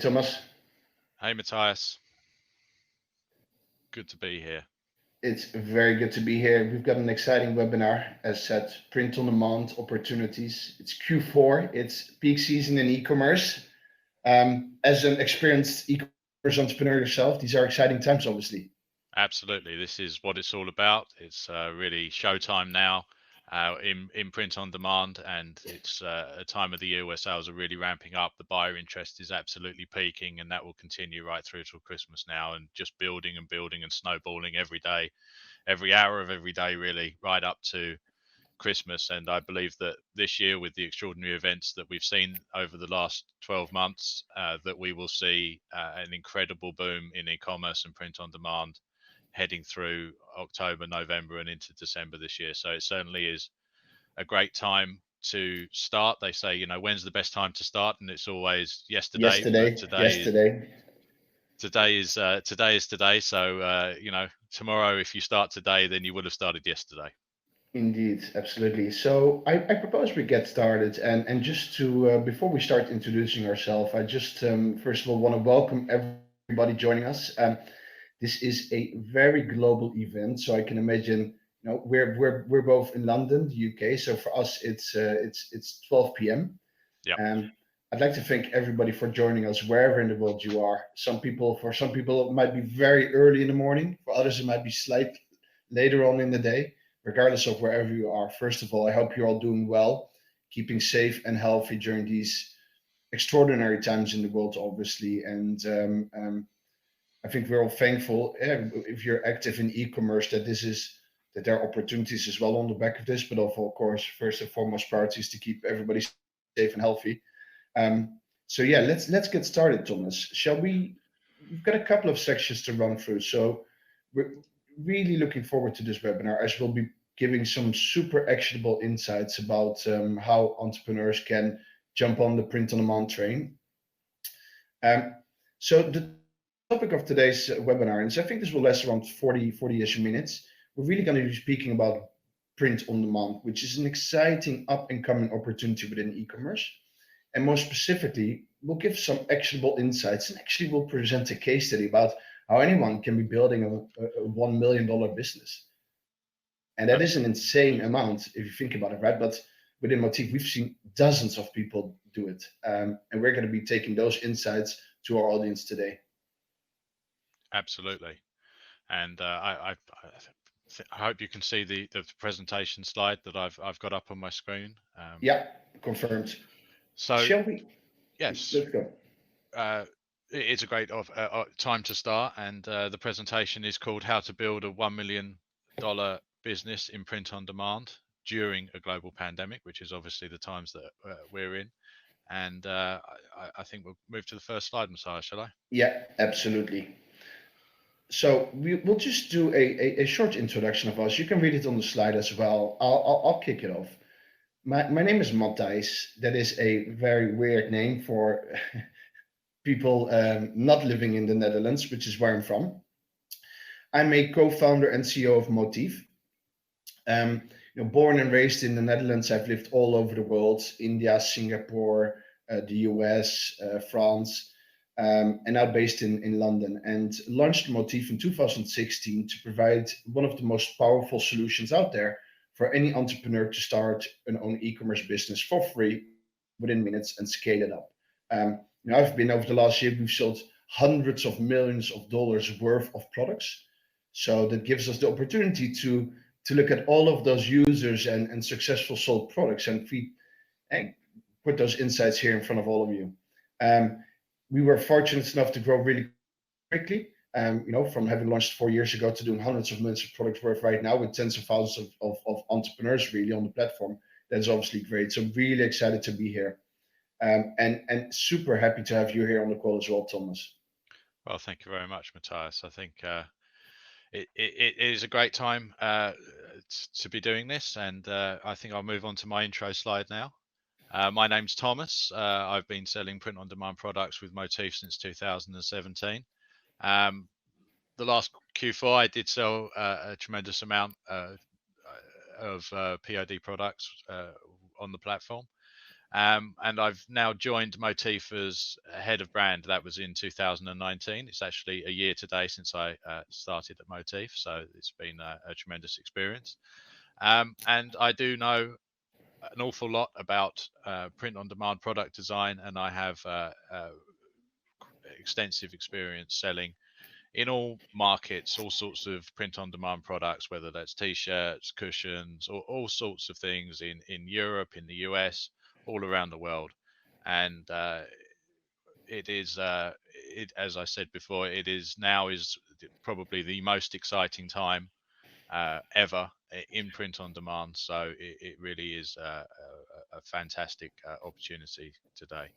Thomas. Hey Matthias, good to be here. It's very good to be here. We've got an exciting webinar, as said, print on demand opportunities. It's Q4, it's peak season in e-commerce. As an experienced e-commerce entrepreneur yourself, these are exciting times, obviously. Absolutely, this is what it's all about. It's really showtime now in print on demand, and it's a time of the year where sales are really ramping up. The buyer interest is absolutely peaking, and that will continue right through till Christmas now, and just building and building and snowballing every day, every hour of every day, really, right up to Christmas. And I believe that this year, with the extraordinary events that we've seen over the last 12 months, that we will see an incredible boom in e-commerce and print on demand heading through October, November, and into December this year. So it certainly is a great time to start. They say, when's the best time to start? And it's always yesterday, but Yesterday. today is today. So tomorrow, if you start today, then you would have started yesterday. Indeed, absolutely. So I propose we get started, and just to before we start introducing ourselves, I just first of all want to welcome everybody joining us. This is a very global event, so I can imagine. We're both in London, the UK. So for us, it's 12 p.m. Yeah. I'd like to thank everybody for joining us wherever in the world you are. For some people, it might be very early in the morning. For others, it might be slightly later on in the day. Regardless of wherever you are, first of all, I hope you're all doing well, keeping safe and healthy during these extraordinary times in the world, obviously. And I think we're all thankful if you're active in e-commerce that there are opportunities as well on the back of this, but of course, first and foremost, priority is to keep everybody safe and healthy. So yeah, let's get started, Thomas. Shall we? We've got a couple of sections to run through, so we're really looking forward to this webinar, as we'll be giving some super actionable insights about how entrepreneurs can jump on the print on demand train. So the topic of today's webinar, and so I think this will last around 40-ish minutes. We're really going to be speaking about print on demand, which is an exciting up and coming opportunity within e-commerce. And more specifically, we'll give some actionable insights and actually we'll present a case study about how anyone can be building a $1 million business. And that is an insane amount if you think about it, right? But within Moteefe, we've seen dozens of people do it. And we're going to be taking those insights to our audience today. Absolutely. And I hope you can see the presentation slide that I've got up on my screen. Yeah, confirmed. So shall we? Yes. Let's go. It's a great time to start, and the presentation is called "How to Build a $1 Million Business in Print on Demand During a Global Pandemic," which is obviously the times that we're in. And I think we'll move to the first slide, Mathijs, shall I? Yeah, absolutely. So we'll just do a short introduction of us. You can read it on the slide as well. I'll kick it off. My name is Mathijs. That is a very weird name for people not living in the Netherlands, which is where I'm from. I'm a co-founder and CEO of Moteefe. Born and raised in the Netherlands, I've lived all over the world: India, Singapore, the US, France, and now based in London. And launched Moteefe in 2016 to provide one of the most powerful solutions out there for any entrepreneur to start an own e-commerce business for free within minutes and scale it up. I've been over the last year, we've sold hundreds of millions of dollars worth of products. So that gives us the opportunity to look at all of those users and successful sold products and put those insights here in front of all of you. We were fortunate enough to grow really quickly, from having launched 4 years ago to doing hundreds of millions of products worth right now with tens of thousands of entrepreneurs really on the platform. That's obviously great. So really excited to be here. And super happy to have you here on the call as well, Thomas. Well, thank you very much, Matthias. I think it is a great time to be doing this, and I think I'll move on to my intro slide now. My name's Thomas. I've been selling print-on-demand products with Moteefe since 2017. The last Q4, I did sell a tremendous amount of POD products on the platform. And I've now joined Moteefe as head of brand. That was in 2019. It's actually a year today since I started at Moteefe, so it's been a tremendous experience. And I do know an awful lot about print-on-demand product design, and I have extensive experience selling in all markets, all sorts of print-on-demand products, whether that's t-shirts, cushions, or all sorts of things in Europe, in the US, all around the world. And it is, as I said before, it is now is probably the most exciting time ever in print on demand. So it really is a fantastic opportunity today.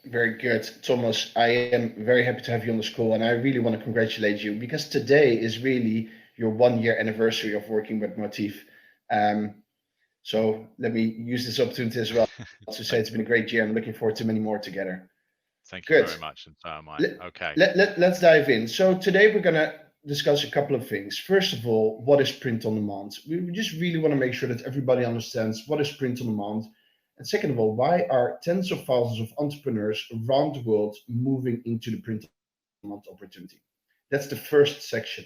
Very good, Thomas. I am very happy to have you on this call, and I really want to congratulate you because today is really your 1 year anniversary of working with Moteefe. So let me use this opportunity as well to say it's been a great year. I'm looking forward to many more together. Thank you Good. very much, and so am I. Let, Okay. let's dive in. So today we're going to discuss a couple of things. First of all, what is print on demand? We just really want to make sure that everybody understands what is print on demand. And second of all, why are tens of thousands of entrepreneurs around the world moving into the print on demand opportunity? That's the first section.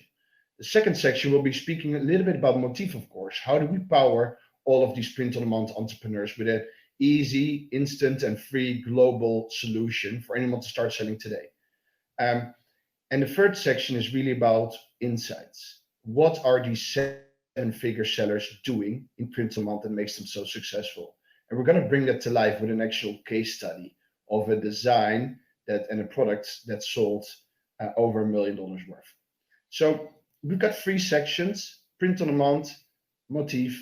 The second section will be speaking a little bit about Moteefe, of course. How do we power all of these print on demand entrepreneurs with an easy, instant, and free global solution for anyone to start selling today? And the third section is really about insights. What are these seven-figure sellers doing in print on demand that makes them so successful? And we're going to bring that to life with an actual case study of a design that and a product that sold over $1 million worth. So we've got three sections: print on demand, Moteefe,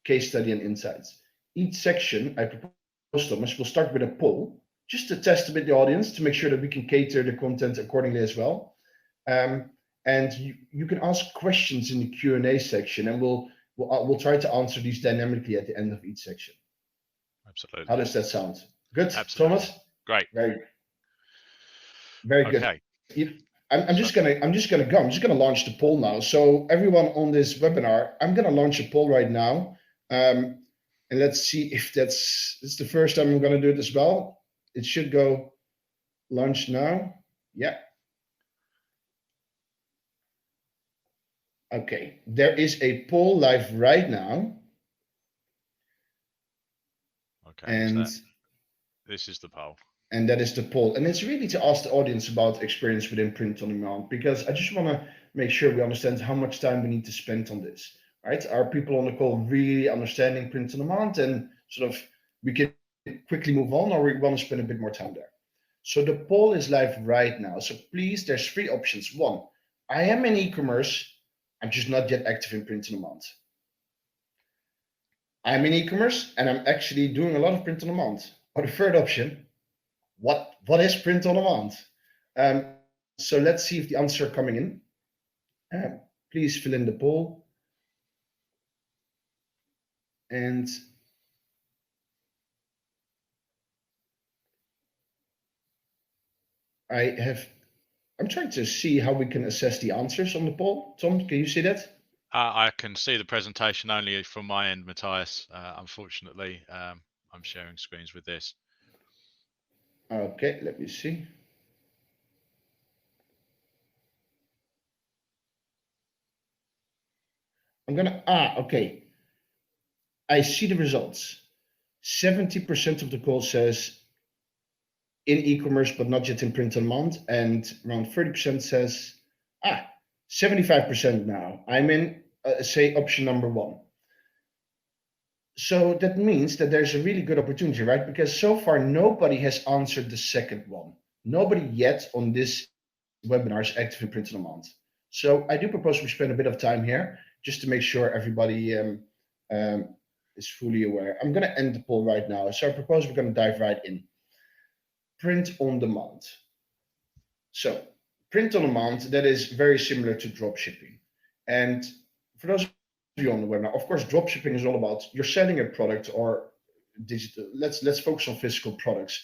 case study, and insights. Each section, I propose, Thomas, will start with a poll, just to test a bit the audience to make sure that we can cater the content accordingly as well. And you can ask questions in the Q&A section, and we'll try to answer these dynamically at the end of each section. Absolutely. How does that sound? Good, Absolutely. Thomas? Great. Very good. Okay. I'm just gonna launch the poll now. So everyone on this webinar, I'm gonna launch a poll right now, and let's see if it's the first time I'm gonna do it as well. It should go launch now. Yeah. Okay, there is a poll live right now. Okay. And this is the poll. And that is the poll. And it's really to ask the audience about experience within print on demand, because I just want to make sure we understand how much time we need to spend on this, right? Are people on the call really understanding print on demand, and sort of we can quickly move on, or we want to spend a bit more time there? So the poll is live right now. So please, there's three options. One, I am in e-commerce, I'm just not yet active in print on demand. I'm in e-commerce and I'm actually doing a lot of print on demand. Or the third option, what is print on demand? So let's see if the answers are coming in. Please fill in the poll. And I'm trying to see how we can assess the answers on the poll. Tom, can you see that? I can see the presentation only from my end, Matthias. Unfortunately, I'm sharing screens with this. Okay, let me see. Okay. I see the results. 70% of the call says in e-commerce, but not yet in print on demand, and around 30% says, 75% now. I'm in, say, option number one. So that means that there's a really good opportunity, right? Because so far, nobody has answered the second one. Nobody yet on this webinar is active in print on demand. So I do propose we spend a bit of time here just to make sure everybody is fully aware. I'm going to end the poll right now. So I propose we're going to dive right in. Print on demand. So print on demand, that is very similar to drop shipping. And for those of you on the webinar, of course, drop shipping is all about you're selling a product or digital. Let's focus on physical products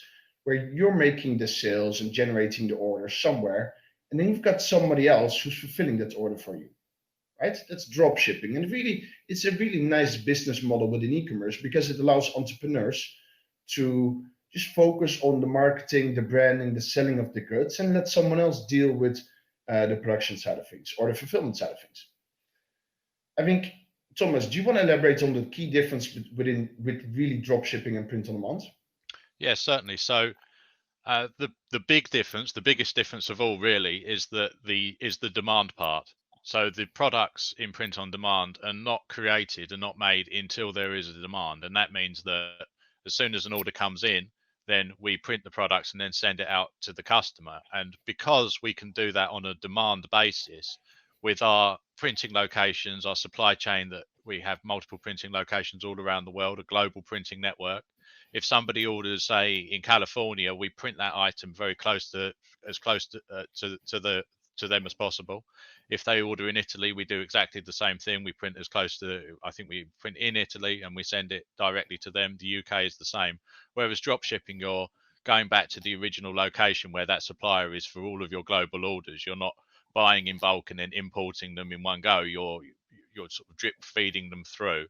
where you're making the sales and generating the order somewhere, and then you've got somebody else who's fulfilling that order for you, right? That's drop shipping. And really, it's a really nice business model within e-commerce because it allows entrepreneurs to just focus on the marketing, the branding, the selling of the goods, and let someone else deal with the production side of things or the fulfillment side of things. I think, Thomas, do you want to elaborate on the key difference with really drop shipping and print on demand? Yeah, certainly. So the big difference, the biggest difference of all, really, is the demand part. So the products in print on demand are not created and not made until there is a demand, and that means that as soon as an order comes in, then we print the products and then send it out to the customer. And because we can do that on a demand basis with our printing locations, our supply chain, that we have multiple printing locations all around the world, a global printing network. If somebody orders, say, in California, we print that item very close to, as close to them as possible. If they order in Italy, we do exactly the same thing. We print as close to, I think we print in Italy and we send it directly to them. The UK is the same. Whereas drop shipping, you're going back to the original location where that supplier is for all of your global orders. You're not buying in bulk and then importing them in one go. You're sort of drip feeding them through,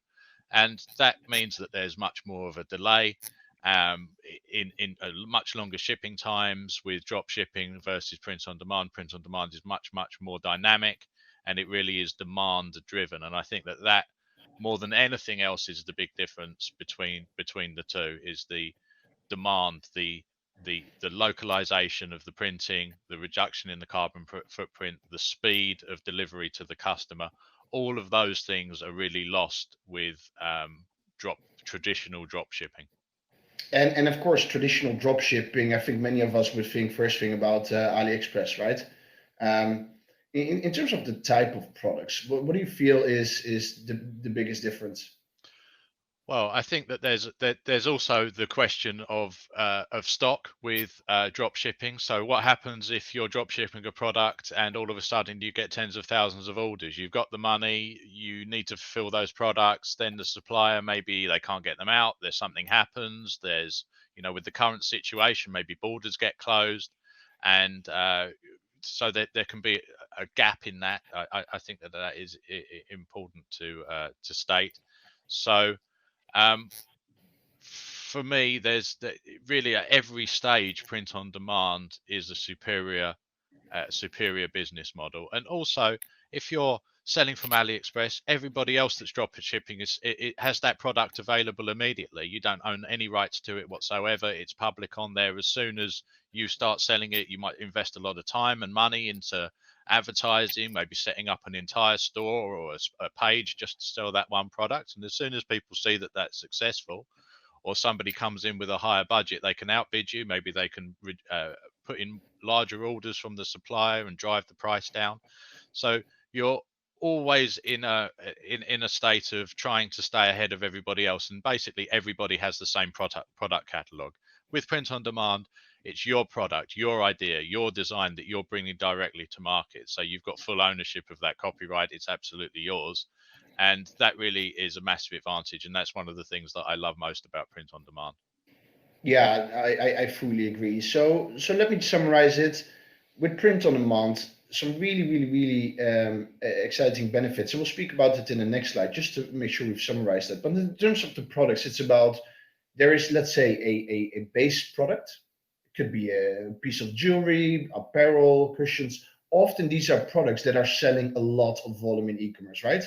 and that means that there's much more of a delay, in a much longer shipping times with drop shipping versus print on demand. Print on demand is much more dynamic, and it really is demand driven. And I think that more than anything else is the big difference between the two, is the demand, the localization of the printing, the reduction in the carbon footprint, the speed of delivery to the customer. All of those things are really lost with traditional drop shipping. And of course, traditional drop shipping, I think many of us would think first thing about AliExpress, right? Um, in terms of the type of products, what do you feel is the biggest difference? Well, I think that there's also the question of stock with drop shipping. So what happens if you're drop shipping a product and all of a sudden you get tens of thousands of orders? You've got the money, you need to fulfill those products, then the supplier, maybe they can't get them out, there's something happens, there's, with the current situation, maybe borders get closed, and so there can be a gap in that. I think that is important to state. So um, for me, really at every stage, print on demand is a superior business model. And also, if you're selling from AliExpress, everybody else that's drop shipping it has that product available immediately. You don't own any rights to it whatsoever. It's public on there. As soon as you start selling it, you might invest a lot of time and money into advertising, maybe setting up an entire store or a page just to sell that one product. And as soon as people see that that's successful, or somebody comes in with a higher budget, they can outbid you. Maybe they can put in larger orders from the supplier and drive the price down. So you're always in a state of trying to stay ahead of everybody else, and basically everybody has the same product catalog. With print on demand, it's your product, your idea, your design that you're bringing directly to market. So you've got full ownership of that copyright. It's absolutely yours. And that really is a massive advantage. And that's one of the things that I love most about print on demand. Yeah, I fully agree. So let me summarize it. With print on demand, some really exciting benefits. And we'll speak about it in the next slide, just to make sure we've summarized that. But in terms of the products, it's about, there is, let's say, a base product. It could be a piece of jewelry, apparel, cushions. Often these are products that are selling a lot of volume in e-commerce, right?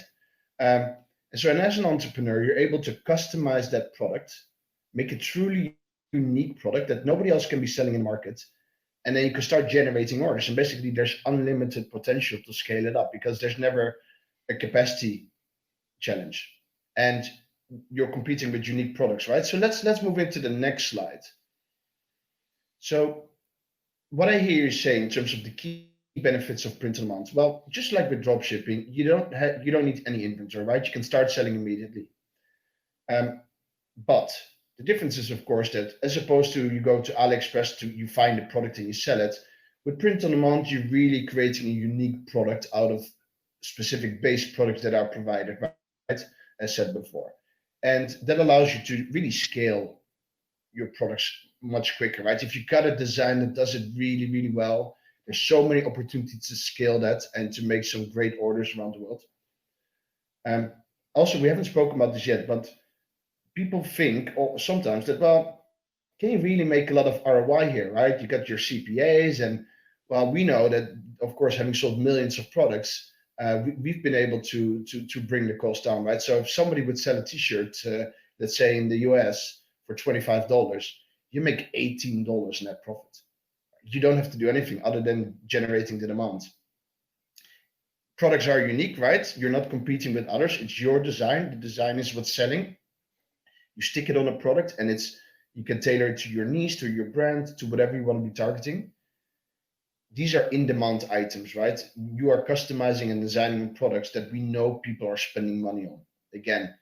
And so, and as an entrepreneur, you're able to customize that product, make a truly unique product that nobody else can be selling in the market, and then you can start generating orders. And basically, there's unlimited potential to scale it up because there's never a capacity challenge, and you're competing with unique products, right? So let's move into the next slide. So what I hear you saying in terms of the key benefits of print on demand, well, just like with drop shipping, you don't need any inventory, right? You can start selling immediately. But the difference is, of course, that as opposed to you go to AliExpress you find a product and you sell it, with print on demand, you're really creating a unique product out of specific base products that are provided, right? As said before. And that allows you to really scale your products much quicker, right? If you've got a design that does it really well, there's so many opportunities to scale that and to make some great orders around the world. Also, we haven't spoken about this yet, but people think or sometimes that, well, can you really make a lot of ROI here, right? You got your CPAs, and well, we know that, of course, having sold millions of products, we've been able to bring the cost down, right? So if somebody would sell a T-shirt, let's say in the US for $25, you make $18 net profit. You don't have to do anything other than generating the demand. Products are unique, right? You're not competing with others. It's your design. The design is what's selling. You stick it on a product, and you can tailor it to your niche, to your brand, to whatever you want to be targeting. These are in-demand items, right? You are customizing and designing products that we know people are spending money on. Again,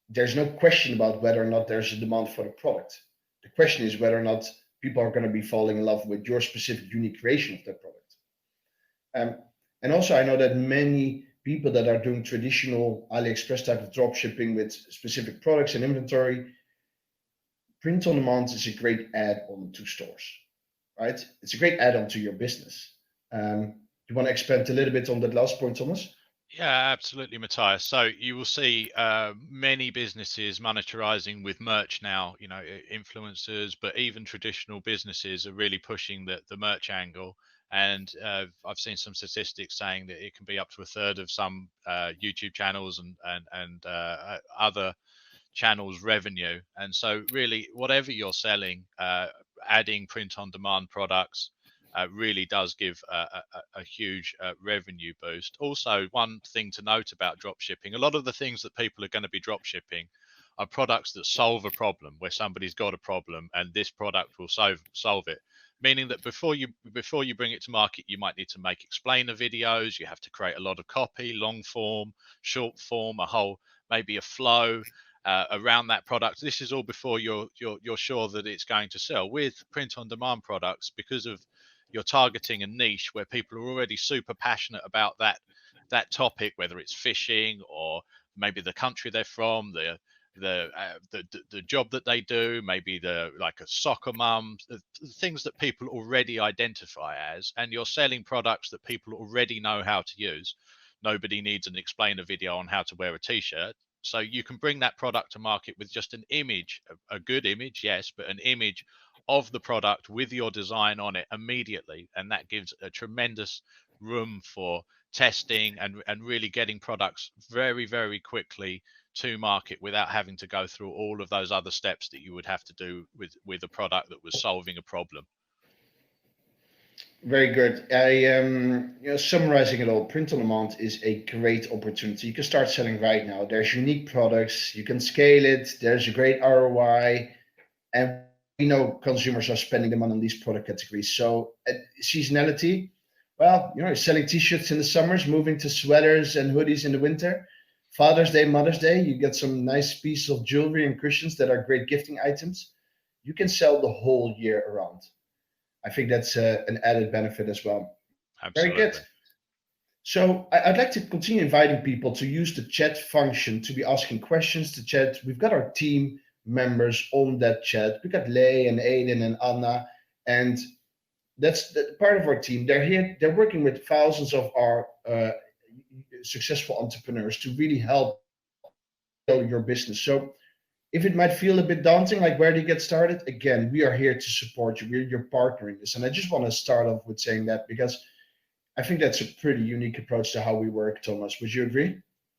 there's no question about whether or not there's a demand for the product. The question is whether or not people are going to be falling in love with your specific unique creation of that product. And also, I know that many people that are doing traditional AliExpress type of drop shipping with specific products and inventory, print on demand is a great add-on to stores, right? It's a great add-on to your business. You want to expand a little bit on that last point, Thomas? Yeah, absolutely, Matthias. So you will see many businesses monetizing with merch now, influencers, but even traditional businesses are really pushing the merch angle. And I've seen some statistics saying that it can be up to a third of some YouTube channels and other channels revenue. And so really whatever you're selling, adding print on demand products really does give a huge revenue boost. Also, one thing to note about drop shipping, a lot of the things that people are going to be drop shipping are products that solve a problem, where somebody's got a problem and this product will solve it, meaning that before you bring it to market, you might need to make explainer videos. You have to create a lot of copy, long form, short form, a whole, maybe a flow around that product. This is all before you're sure that it's going to sell. With print on demand products, because of you're targeting a niche where people are already super passionate about that topic, whether it's fishing or maybe the country they're from, the job that they do, maybe the like a soccer mum, the things that people already identify as, and you're selling products that people already know how to use. Nobody needs an explainer video on how to wear a t-shirt. So you can bring that product to market with just an image, a good image, yes, but an image of the product with your design on it immediately. And that gives a tremendous room for testing and really getting products very, very quickly to market without having to go through all of those other steps that you would have to do with a product that was solving a problem. Very good. Summarizing it all, print on demand is a great opportunity. You can start selling right now. There's unique products. You can scale it. There's a great ROI, and we know consumers are spending the money on these product categories. So seasonality, well, selling T-shirts in the summers, moving to sweaters and hoodies in the winter. Father's Day, Mother's Day, you get some nice pieces of jewelry and cushions that are great gifting items. You can sell the whole year around. I think that's an added benefit as well. Very good. Absolutely. So I'd like to continue inviting people to use the chat function to be asking questions to chat. We've got our team members on that chat. We got Lei and Aiden and Anna, and that's part of our team. They're here. They're working with thousands of our successful entrepreneurs to really help grow your business. So if it might feel a bit daunting, like where do you get started? Again, we are here to support you. We're your partner in this. And I just want to start off with saying that because I think that's a pretty unique approach to how we work, Thomas. Would you agree?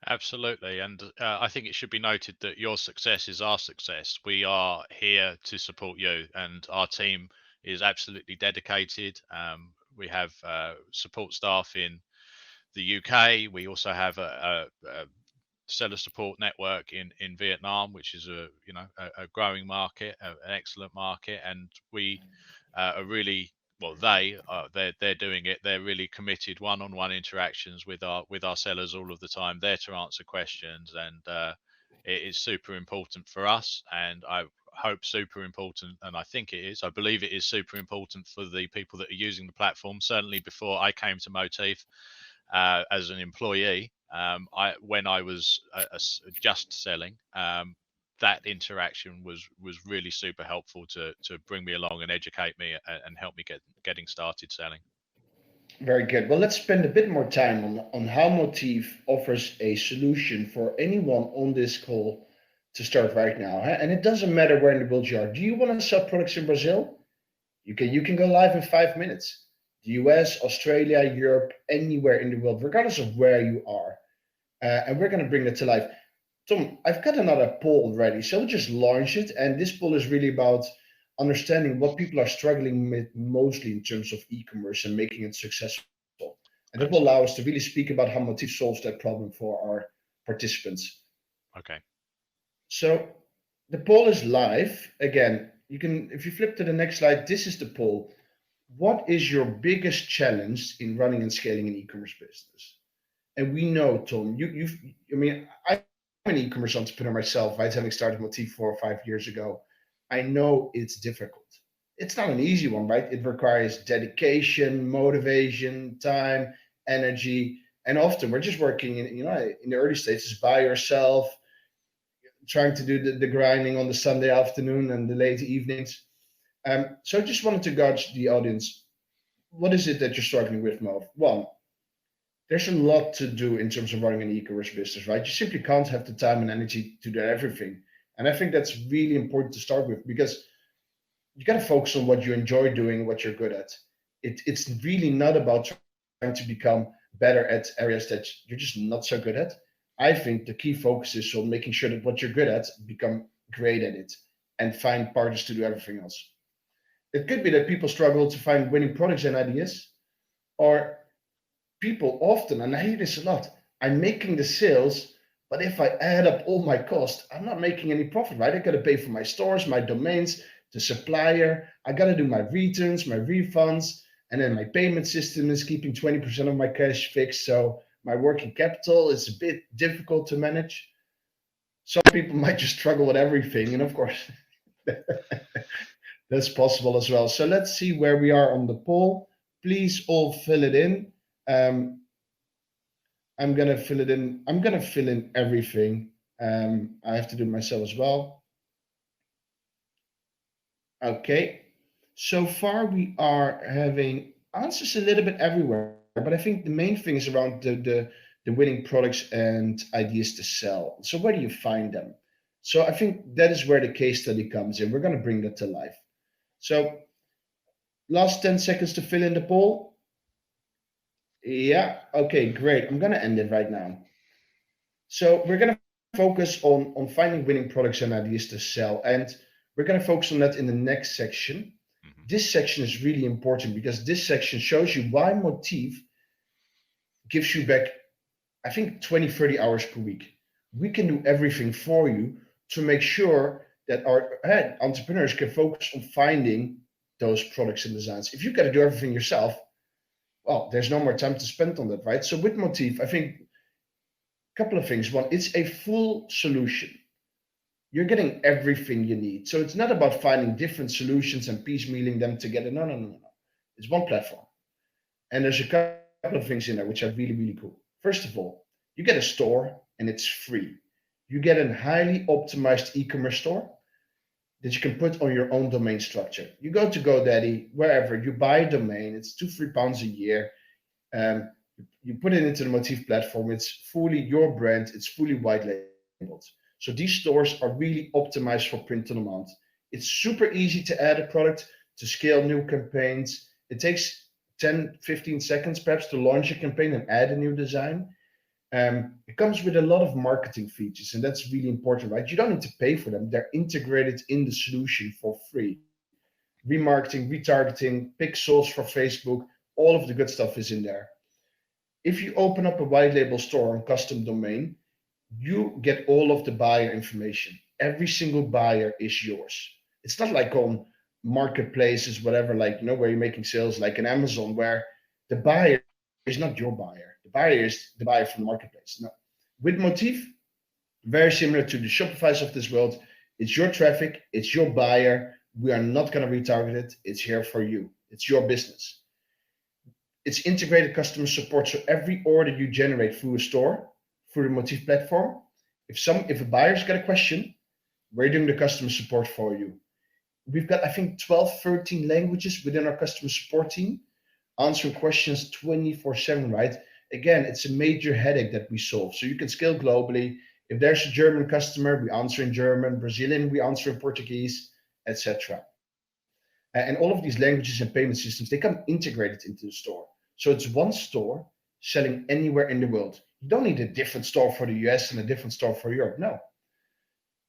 Absolutely. And I think it should be noted that your success is our success. We are here to support you, and our team is absolutely dedicated. We have support staff in the UK. We also have a seller support network in Vietnam, which is a growing market, an excellent market, and we are really well. They're doing it. They're really committed one-on-one interactions with our sellers all of the time. There to answer questions, and it is super important for us. And I hope super important, and I think it is. I believe it is super important for the people that are using the platform. Certainly, before I came to Moteefe as an employee, when I was just selling, that interaction was really super helpful to bring me along and educate me and help me getting started selling. Very good. Well, let's spend a bit more time on how Moteefe offers a solution for anyone on this call to start right now. And it doesn't matter where in the world you are. Do you want to sell products in Brazil? You can go live in 5 minutes. The US, Australia, Europe, anywhere in the world, regardless of where you are. And we're going to bring that to life. Tom, I've got another poll already, so we'll just launch it. And this poll is really about understanding what people are struggling with mostly in terms of e-commerce and making it successful. And that will allow us to really speak about how Moteefe solves that problem for our participants. Okay. So the poll is live. Again, you can, if you flip to the next slide, this is the poll. What is your biggest challenge in running and scaling an e-commerce business? And we know, Tom, I'm an e-commerce entrepreneur myself, right? Having started Moteefe 4 or 5 years ago, I know it's difficult. It's not an easy one, right? It requires dedication, motivation, time, energy, and often we're just working in the early stages by yourself, trying to do the grinding on the Sunday afternoon and the late evenings. So I just wanted to gauge the audience. What is it that you're struggling with, Mo? One, there's a lot to do in terms of running an e-commerce business, right? You simply can't have the time and energy to do everything. And I think that's really important to start with because you got to focus on what you enjoy doing, what you're good at. It's really not about trying to become better at areas that you're just not so good at. I think the key focus is on making sure that what you're good at, become great at it and find partners to do everything else. It could be that people struggle to find winning products and ideas, or people often, and I hear this a lot, I'm making the sales, but if I add up all my costs, I'm not making any profit, right? I got to pay for my stores, my domains, the supplier, I got to do my returns, my refunds, and then my payment system is keeping 20% of my cash fixed. So my working capital is a bit difficult to manage. Some people might just struggle with everything. And of course, that's possible as well. So let's see where we are on the poll. Please all fill it in. I'm gonna fill it in. I'm gonna fill in everything. I have to do it myself as well. Okay. So far we are having answers a little bit everywhere, but I think the main thing is around the winning products and ideas to sell. So where do you find them? So I think that is where the case study comes in. We're gonna bring that to life. So last 10 seconds to fill in the poll. Yeah, okay, great. I'm gonna end it right now. So we're gonna focus on finding winning products and ideas to sell, and we're gonna focus on that in the next section. Mm-hmm. This section is really important because this section shows you why Moteefe gives you back, I think, 20, 30 hours per week. We can do everything for you to make sure that our entrepreneurs can focus on finding those products and designs. If you've got to do everything yourself, well, there's no more time to spend on that, right? So with Moteefe, I think a couple of things. One, it's a full solution. You're getting everything you need. So it's not about finding different solutions and piecemealing them together. No, no, no, no. It's one platform. And there's a couple of things in there which are really, really cool. First of all, you get a store and it's free. You get a highly optimized e-commerce store that you can put on your own domain structure. You go to GoDaddy, wherever, you buy a domain, it's £2-3 a year. You put it into the Moteefe platform, it's fully your brand, it's fully white labeled. So these stores are really optimized for print on demand. It's super easy to add a product, to scale new campaigns. It takes 10, 15 seconds perhaps to launch a campaign and add a new design. It comes with a lot of marketing features, and that's really important, right? You don't need to pay for them. They're integrated in the solution for free. Remarketing, retargeting, pixels for Facebook, all of the good stuff is in there. If you open up a white label store on custom domain, you get all of the buyer information. Every single buyer is yours. It's not like on marketplaces, whatever, like, where you're making sales, like in Amazon, where the buyer is not your buyer. The buyer is the buyer from the marketplace. No. With Moteefe, very similar to the Shopify's of this world, it's your traffic, it's your buyer. We are not going to retarget it. It's here for you. It's your business. It's integrated customer support. So every order you generate through a store, through the Moteefe platform, if a buyer's got a question, we're doing the customer support for you. We've got, I think, 12, 13 languages within our customer support team, answering questions 24/7, right? Again, it's a major headache that we solve. So you can scale globally. If there's a German customer, we answer in German, Brazilian, we answer in Portuguese, etc. And all of these languages and payment systems, they come integrated into the store. So it's one store selling anywhere in the world. You don't need a different store for the US and a different store for Europe. No.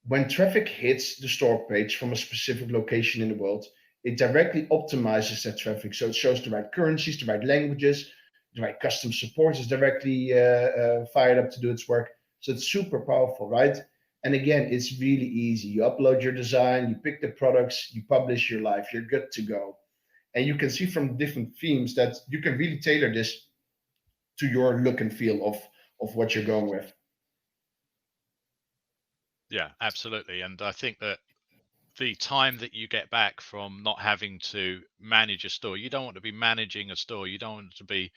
When traffic hits the store page from a specific location in the world, it directly optimizes that traffic. So it shows the right currencies, the right languages, the right customer support is directly fired up to do its work. So it's super powerful, right? And again, it's really easy. You upload your design, you pick the products, you publish your life, you're good to go. And you can see from different themes that you can really tailor this to your look and feel of what you're going with. Yeah, absolutely. And I think that the time that you get back from not having to manage a store, you don't want to be managing a store, you don't want to be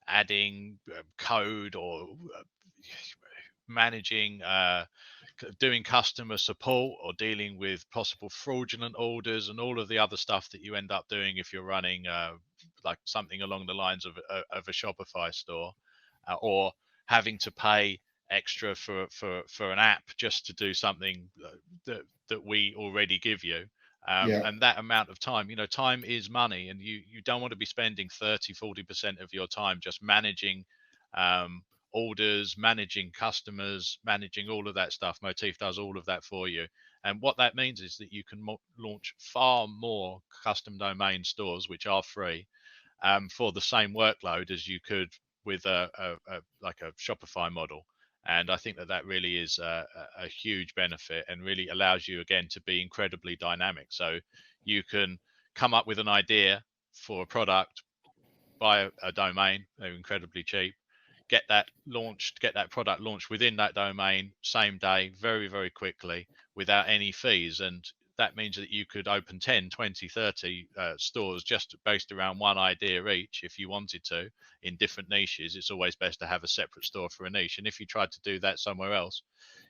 adding code or managing doing customer support or dealing with possible fraudulent orders and all of the other stuff that you end up doing if you're running like something along the lines of a Shopify store, or having to pay extra for an app just to do something that we already give you. Yeah. And that amount of time, time is money, and you don't want to be spending 30-40% of your time just managing orders, managing customers, managing all of that stuff. Moteefe does all of that for you. And what that means is that you can launch far more custom domain stores, which are free, for the same workload as you could with like a Shopify model. And I think that really is a huge benefit, and really allows you again to be incredibly dynamic. So you can come up with an idea for a product, buy a domain, they're incredibly cheap, get that launched, get that product launched within that domain same day, very, very quickly, without any fees. And that means that you could open 10, 20, 30 stores just based around one idea each if you wanted to, in different niches. It's always best to have a separate store for a niche. And if you tried to do that somewhere else,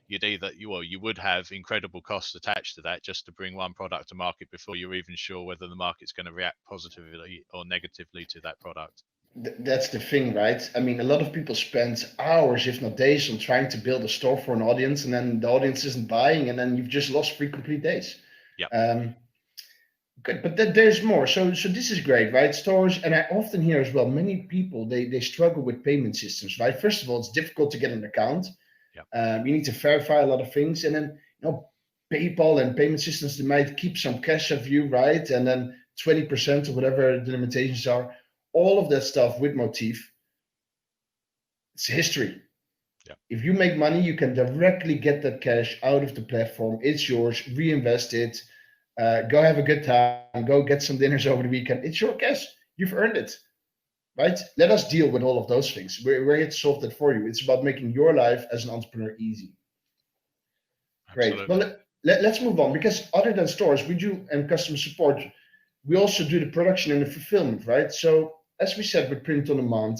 you would have incredible costs attached to that just to bring one product to market before you're even sure whether the market's going to react positively or negatively to that product. That's the thing, right? I mean, a lot of people spend hours, if not days, on trying to build a store for an audience, and then the audience isn't buying, and then you've just lost 3 complete days. Yeah. Good, but there's more. So this is great, right? Stores, and I often hear as well, many people they struggle with payment systems, right? First of all, it's difficult to get an account. Yeah. You need to verify a lot of things, and then PayPal and payment systems, they might keep some cash of you, right? And then 20% or whatever the limitations are. All of that stuff with Moteefe, it's history. Yeah. If you make money, you can directly get that cash out of the platform. It's yours. Reinvest it. Go have a good time. Go get some dinners over the weekend. It's your cash. You've earned it, right? Let us deal with all of those things. We're here to solve that for you. It's about making your life as an entrepreneur easy. Absolutely. Great. Well, let's move on, because other than stores, we do, and customer support, we also do the production and the fulfillment, right? So as we said with print on demand,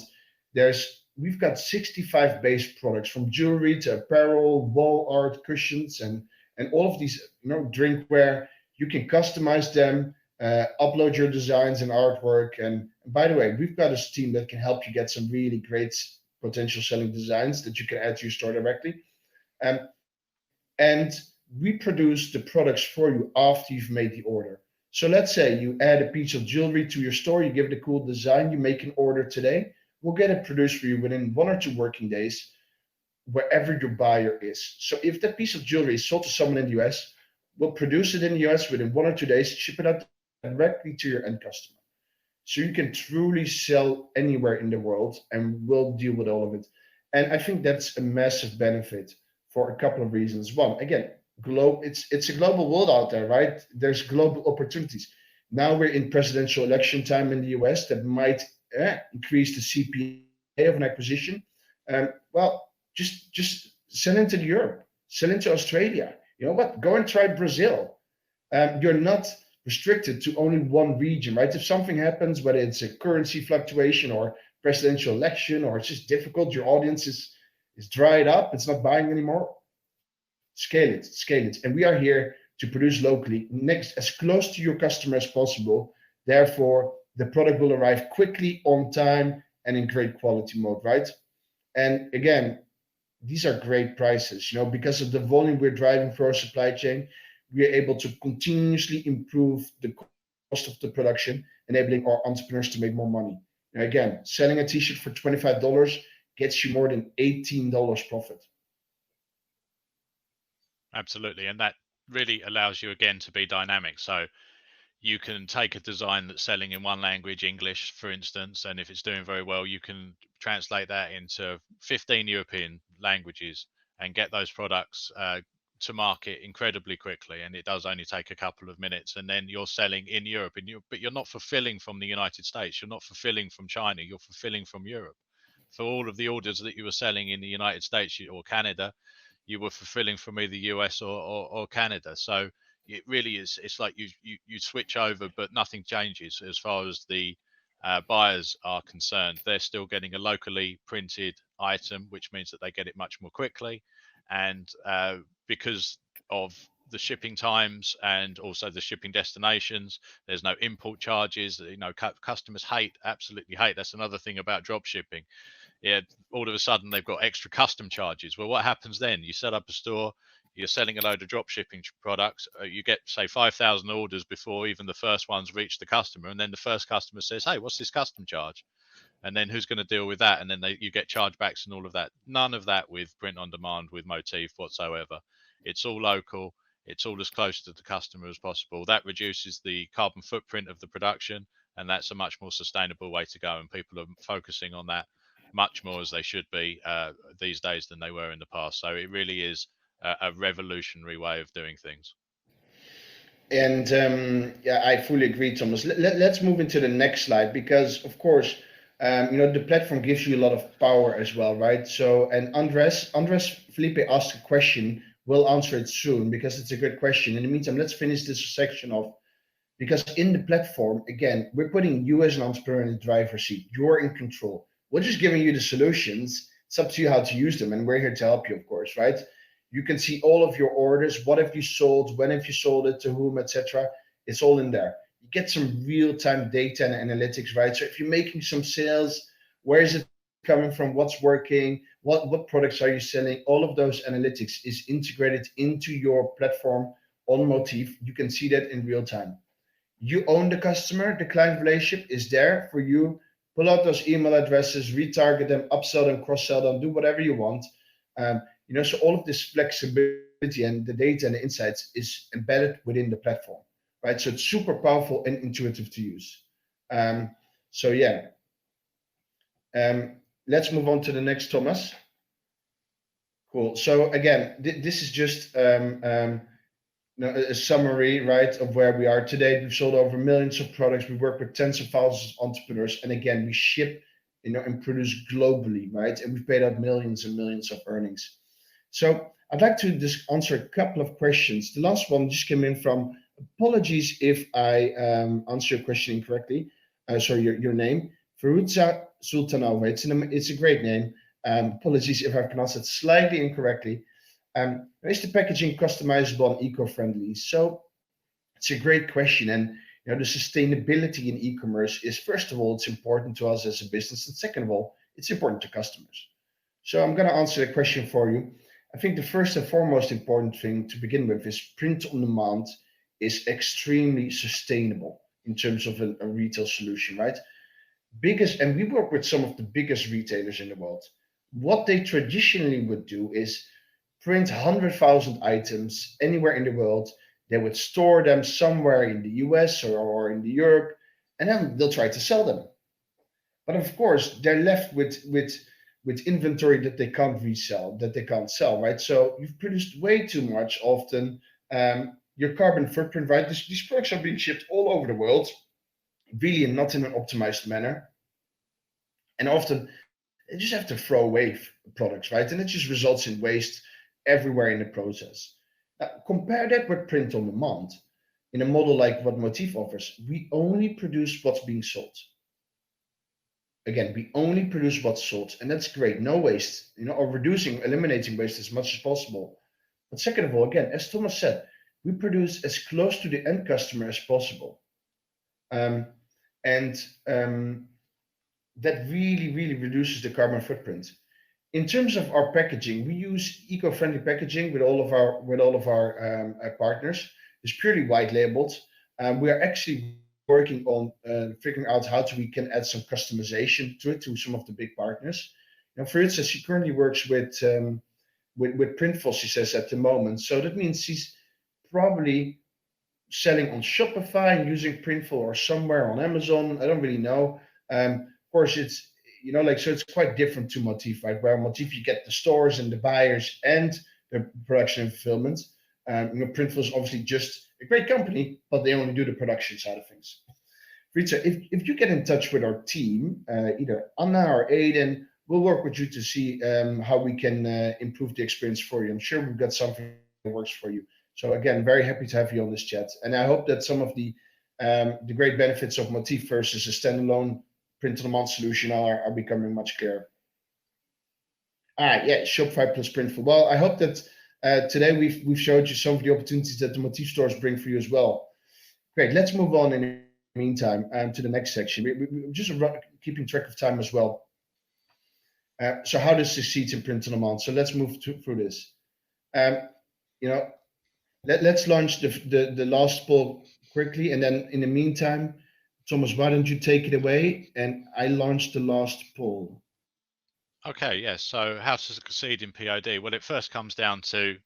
we've got 65 base products, from jewelry to apparel, wall art, cushions, and all of these, drinkware. You can customize them, upload your designs and artwork. And by the way, we've got a team that can help you get some really great potential selling designs that you can add to your store directly. And we produce the products for you after you've made the order. So let's say you add a piece of jewelry to your store, you give it a cool design, you make an order today, we'll get it produced for you within 1 or 2 working days, wherever your buyer is. So if that piece of jewelry is sold to someone in the US, we'll produce it in the US within 1 or 2 days, ship it out directly to your end customer. So you can truly sell anywhere in the world, and we'll deal with all of it. And I think that's a massive benefit for a couple of reasons. One, again, it's a global world out there, right? There's global opportunities. Now we're in presidential election time in the US that might increase the CPA of an acquisition. Well, just sell into Europe, sell into Australia. You know what? Go and try Brazil. You're not restricted to only one region, right? If something happens, whether it's a currency fluctuation or presidential election, or it's just difficult, your audience is dried up, it's not buying anymore, scale it. And we are here to produce locally, as close to your customer as possible. Therefore, the product will arrive quickly, on time, and in great quality mode, right? And again, these are great prices. Because of the volume we're driving for our supply chain, we are able to continuously improve the cost of the production, enabling our entrepreneurs to make more money. Again, selling a t-shirt for $25 gets you more than $18 profit. Absolutely, and that really allows you again to be dynamic. So you can take a design that's selling in one language, English, for instance, and if it's doing very well, you can translate that into 15 European languages and get those products to market incredibly quickly. And it does only take a couple of minutes, and then you're selling in Europe, but you're not fulfilling from the United States, you're not fulfilling from China, you're fulfilling from Europe. For all of the orders that you were selling in the United States or Canada, you were fulfilling from either US or Canada. So it really is, it's like you switch over, but nothing changes as far as the buyers are concerned. They're still getting a locally printed item, which means that they get it much more quickly. And because of the shipping times and also the shipping destinations, there's no import charges. Customers absolutely hate. That's another thing about drop shipping. Yeah, all of a sudden they've got extra custom charges. Well, what happens then? You set up a store, you're selling a load of drop shipping products, you get say 5,000 orders before even the first ones reach the customer, and then the first customer says, hey, what's this custom charge? And then who's going to deal with that? And then you get chargebacks and all of that. None of that with print on demand with Moteefe whatsoever. It's all local, it's all as close to the customer as possible. That reduces the carbon footprint of the production, and that's a much more sustainable way to go, and people are focusing on that much more as they should be these days than they were in the past. So it really is a revolutionary way of doing things. And yeah, I fully agree, Thomas. Let's move into the next slide because, of course, the platform gives you a lot of power as well, right? So, and Andres Felipe asked a question. We'll answer it soon because it's a good question. In the meantime, let's finish this section off because in the platform, again, we're putting you as an entrepreneur in the driver's seat. You're in control. We're just giving you the solutions. It's up to you how to use them, and we're here to help you, of course, right? You can see all of your orders. What have you sold? When have you sold it? To whom, etc. It's all in there. You get some real-time data and analytics, right? So if you're making some sales, where is it coming from? What's working? What products are you selling? All of those analytics is integrated into your platform on Moteefe. You can see that in real time. You own the customer. The client relationship is there for you. Pull out those email addresses, retarget them, upsell them, cross-sell them, do whatever you want. So all of this flexibility and the data and the insights is embedded within the platform, right? So it's super powerful and intuitive to use. So yeah, let's move on to the next, Thomas. Cool. So again, this is just a summary, right, of where we are today. We've sold over millions of products. We work with tens of thousands of entrepreneurs, and again, we ship, and produce globally, right? And we've paid out millions and millions of earnings. So I'd like to just answer a couple of questions. The last one just came in from, apologies if I answer your question incorrectly. Sorry, your name, Ferruza Sultanova. It's a great name. Apologies if I pronounced it slightly incorrectly. Is the packaging customizable and eco-friendly? So it's a great question. And the sustainability in e-commerce is, first of all, it's important to us as a business. And second of all, it's important to customers. So I'm going to answer the question for you. I think the first and foremost important thing to begin with is print on demand is extremely sustainable in terms of a retail solution, right? And we work with some of the biggest retailers in the world. What they traditionally would do is print 100,000 items anywhere in the world. They would store them somewhere in the US or in Europe, and then they'll try to sell them. But of course, they're left with inventory that they can't resell, that they can't sell, right? So you've produced way too much often. Your carbon footprint, right? These products are being shipped all over the world, really not in an optimized manner. And often they just have to throw away products, right? And it just results in waste everywhere in the process. Now, compare that with print on demand. In a model like what Moteefe offers, we only produce what's being sold. Again, we only produce what's sold, and that's great. No waste, or eliminating waste as much as possible. But second of all, again, as Thomas said, we produce as close to the end customer as possible. And that really, really reduces the carbon footprint. In terms of our packaging, we use eco-friendly packaging with all of our partners. It's purely white labeled. We are actually working on figuring out how we can add some customization to it to some of the big partners. Now, for instance, she currently works with Printful, she says at the moment. So that means she's probably selling on Shopify and using Printful or somewhere on Amazon. I don't really know. Of course, it's so it's quite different to Moteefe, right? Where Moteefe you get the stores and the buyers and the production and fulfillment. Printful is obviously just a great company, but they only do the production side of things. Fritza, if you get in touch with our team, either Anna or Aiden, we'll work with you to see how we can improve the experience for you. I'm sure we've got something that works for you. So again, very happy to have you on this chat, and I hope that some of the great benefits of Moteefe versus a standalone print-on-demand solution are becoming much clearer. Yeah, Shopify plus Printful. Well, I hope that today we've showed you some of the opportunities that the Moteefe stores bring for you as well. Great. Let's move on in the meantime to the next section. We're just keeping track of time as well. So how does succeed in print-on-demand? So let's move through this. Let's launch the last poll quickly, and then in the meantime, Thomas, why don't you take it away? And I launched the last poll. Okay, yes. So how to succeed in POD? Well, it first comes down to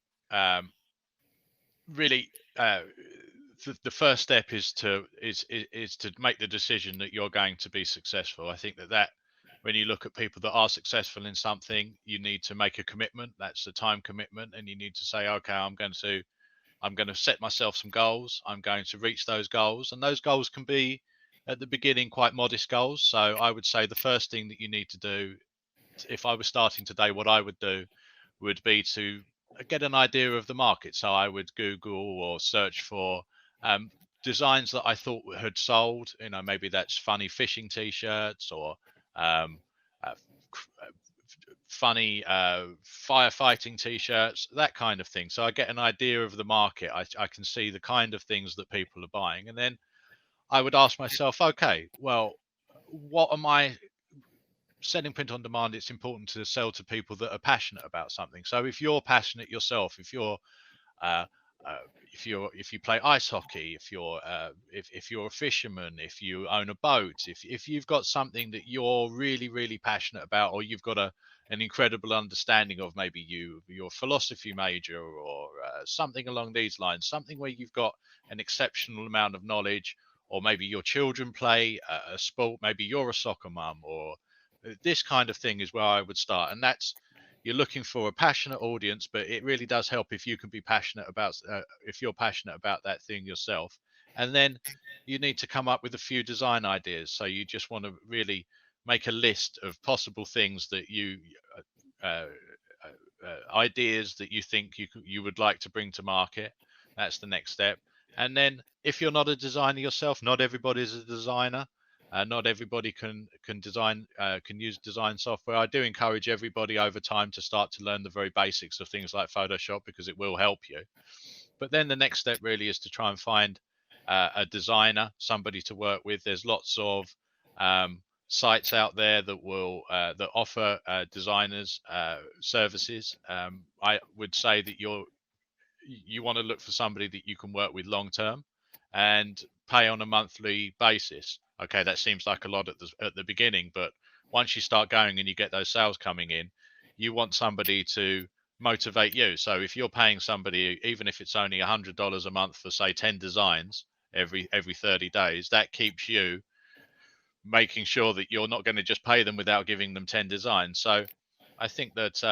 really the first step is to make the decision that you're going to be successful. I think that when you look at people that are successful in something, you need to make a commitment. That's a time commitment, and you need to say, okay, I'm going to set myself some goals. I'm going to reach those goals, and those goals can be at the beginning quite modest goals. So I would say the first thing that you need to do, if I was starting today, what I would do would be to get an idea of the market. So I would Google or search for designs that I thought had sold. Maybe that's funny fishing T-shirts or um, uh, funny firefighting T-shirts, that kind of thing. So I get an idea of the market. I can see the kind of things that people are buying, and then I would ask myself, okay, well, what am I selling print on demand? It's important to sell to people that are passionate about something. So if you're passionate yourself, uh, uh, if you play ice hockey, if you're a fisherman, if you own a boat, if you've got something that you're really passionate about, or you've got an incredible understanding of, maybe you're a philosophy major or something along these lines, something where you've got an exceptional amount of knowledge, or maybe your children play a sport, maybe you're a soccer mum, or this kind of thing is where I would start. And that's, you're looking for a passionate audience, but it really does help if you can be passionate about if you're passionate about that thing yourself. And then you need to come up with a few design ideas. So you just want to really make a list of possible things that uh, ideas that you think you would like to bring to market. That's the next step. And then if you're not a designer yourself, not everybody's a designer. Not everybody can design, can use design software. I do encourage everybody over time to start to learn the very basics of things like Photoshop, because it will help you. But then the next step really is to try and find a designer, somebody to work with. There's lots of sites out there that offer designers services. I would say that you want to look for somebody that you can work with long term and pay on a monthly basis. Okay, that seems like a lot at the beginning, but once you start going and you get those sales coming in, you want somebody to motivate you. So if you're paying somebody, even if it's only $100 a month for, say, 10 designs every 30 days, that keeps you making sure that you're not going to just pay them without giving them 10 designs. So I think that's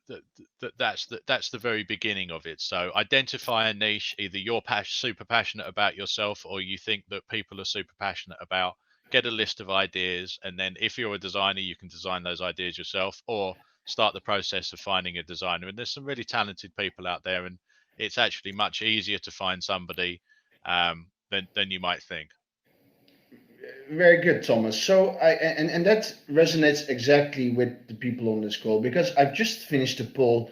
the very beginning of it. So identify a niche, either you're super passionate about yourself, or you think that people are super passionate about. Get a list of ideas, and then if you're a designer, you can design those ideas yourself, or start the process of finding a designer. And there's some really talented people out there, and it's actually much easier to find somebody than you might think. Very good, Thomas. So and that resonates exactly with the people on this call, because I've just finished the poll,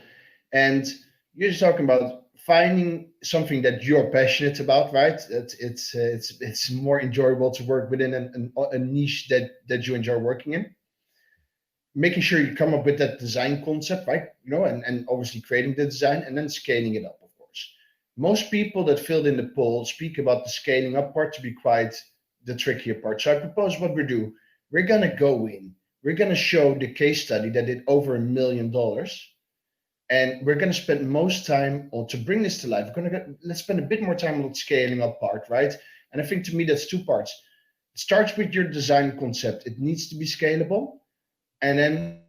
and you're just talking about finding something that you're passionate about, right? It's more enjoyable to work within a niche that you enjoy working in. making sure you come up with that design concept, right? And obviously creating the design and then scaling it up, of course. Most people that filled in the poll speak about the scaling up part to be quite the trickier part. So I propose what we do. We're gonna go in. We're gonna show the case study that did over $1 million, and we're gonna spend most time on to bring this to life. Let's spend a bit more time on the scaling up part, right? And I think to me that's two parts. It starts with your design concept. It needs to be scalable, and then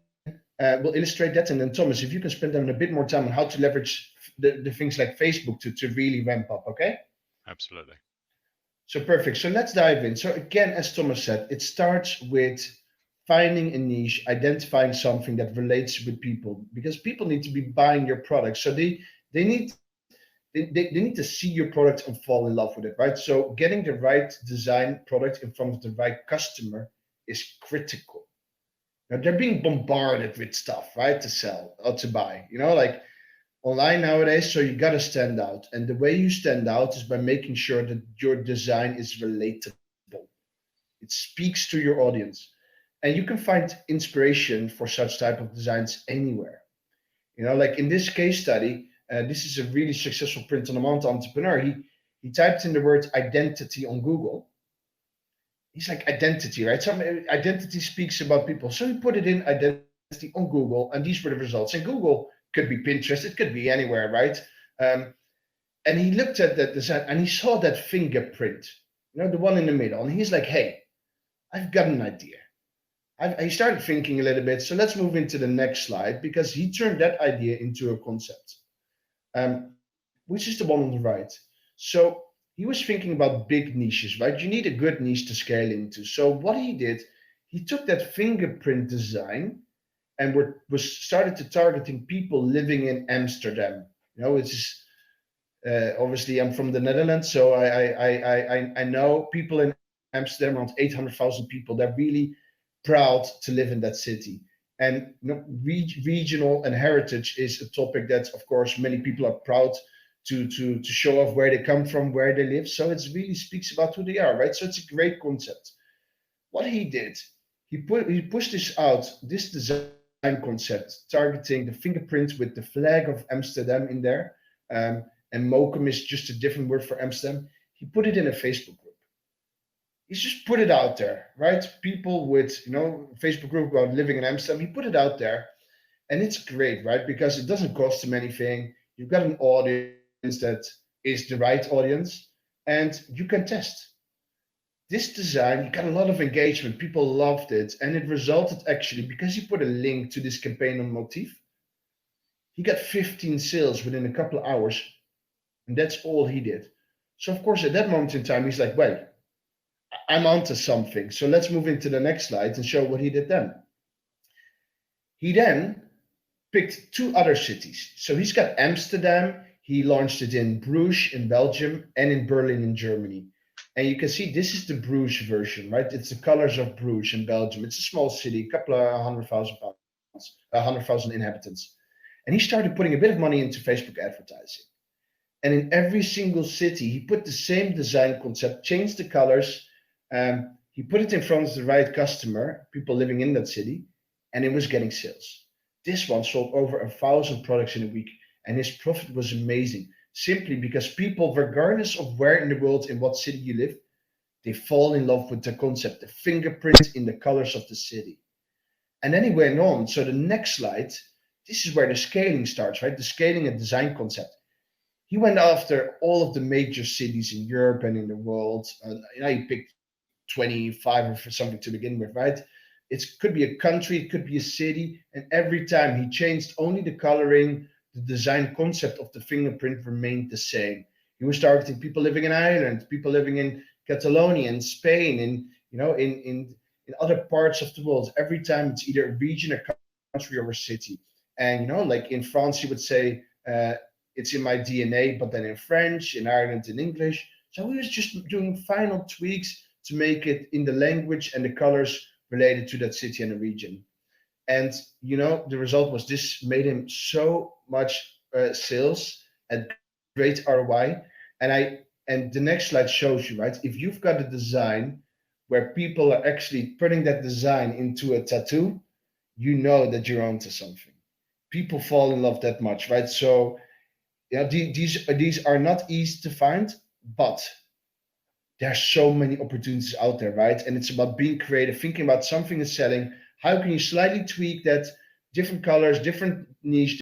we'll illustrate that. And then Thomas, if you can spend them a bit more time on how to leverage the things like Facebook to really ramp up, okay? Absolutely. So perfect. So let's dive in. So again, as Thomas said, it starts with finding a niche, identifying something that relates with people, because people need to be buying your product. So they need they need to see your product and fall in love with it, right? So getting the right design product in front of the right customer is critical. Now they're being bombarded with stuff, right, to sell or to buy. Like online nowadays. So you got to stand out, and the way you stand out is by making sure that your design is relatable. It speaks to your audience, and you can find inspiration for such type of designs anywhere. Like in this case study, this is a really successful print-on-demand entrepreneur. He typed in the word identity on Google. He's like identity, right? Some identity speaks about people. So he put it in identity on Google, and these were the results. And Google could be Pinterest, it could be anywhere, right? Um, and he looked at that design and he saw that fingerprint, the one in the middle. And he's like, hey, I've got an idea. He started thinking a little bit. So let's move into the next slide, because he turned that idea into a concept, which is the one on the right. So he was thinking about big niches, right? You need a good niche to scale into. So what he did, he took that fingerprint design and was started to targeting people living in Amsterdam. Which is obviously I'm from the Netherlands, so I know people in Amsterdam, around 800,000 people. They're really proud to live in that city. And regional and heritage is a topic that, of course, many people are proud to show off where they come from, where they live. So it really speaks about who they are, right? So it's a great concept. What he did, he pushed this design concept, targeting the fingerprint with the flag of Amsterdam in there. And Mokum is just a different word for Amsterdam. He put it in a Facebook group. He's just put it out there, right? People with, Facebook group about living in Amsterdam. He put it out there, and it's great, right? Because it doesn't cost him anything. You've got an audience that is the right audience, and you can test. This design, he got a lot of engagement. People loved it, and it resulted actually, because he put a link to this campaign on Moteefe, he got 15 sales within a couple of hours, and that's all he did. So of course, at that moment in time, he's like, wait, I'm onto something. So let's move into the next slide and show what he did then. He then picked two other cities. So he's got Amsterdam. He launched it in Bruges in Belgium and in Berlin in Germany. And you can see this is the Bruges version, right? It's the colors of Bruges in Belgium. It's a small city, a couple of 100,000 inhabitants. And he started putting a bit of money into Facebook advertising. And in every single city, he put the same design concept, changed the colors. He put it in front of the right customer, people living in that city, and it was getting sales. This one sold over 1,000 products in a week, and his profit was amazing, simply because people, regardless of where in the world, in what city you live, they fall in love with the concept, the fingerprint in the colors of the city. And then he went on. So the next slide, this is where the scaling starts, right? The scaling and design concept. He went after all of the major cities in Europe and in the world. He picked 25 or something to begin with, right? It could be a country, it could be a city, and every time he changed only the coloring, the design concept of the fingerprint remained the same. He was targeting people living in Ireland, people living in Catalonia, in Spain, in other parts of the world. Every time it's either a region, a country, or a city. And like in France, you would say it's in my DNA, but then in French, in Ireland, in English. So he was just doing final tweaks to make it in the language and the colors related to that city and the region. And the result was this made him so much sales at great ROI. And the next slide shows you, right? If you've got a design where people are actually putting that design into a tattoo, you know that you're onto something. People fall in love that much, right? So yeah, these are not easy to find, but there's so many opportunities out there, right? And it's about being creative, thinking about something is selling. How can you slightly tweak that, different colors, different niche,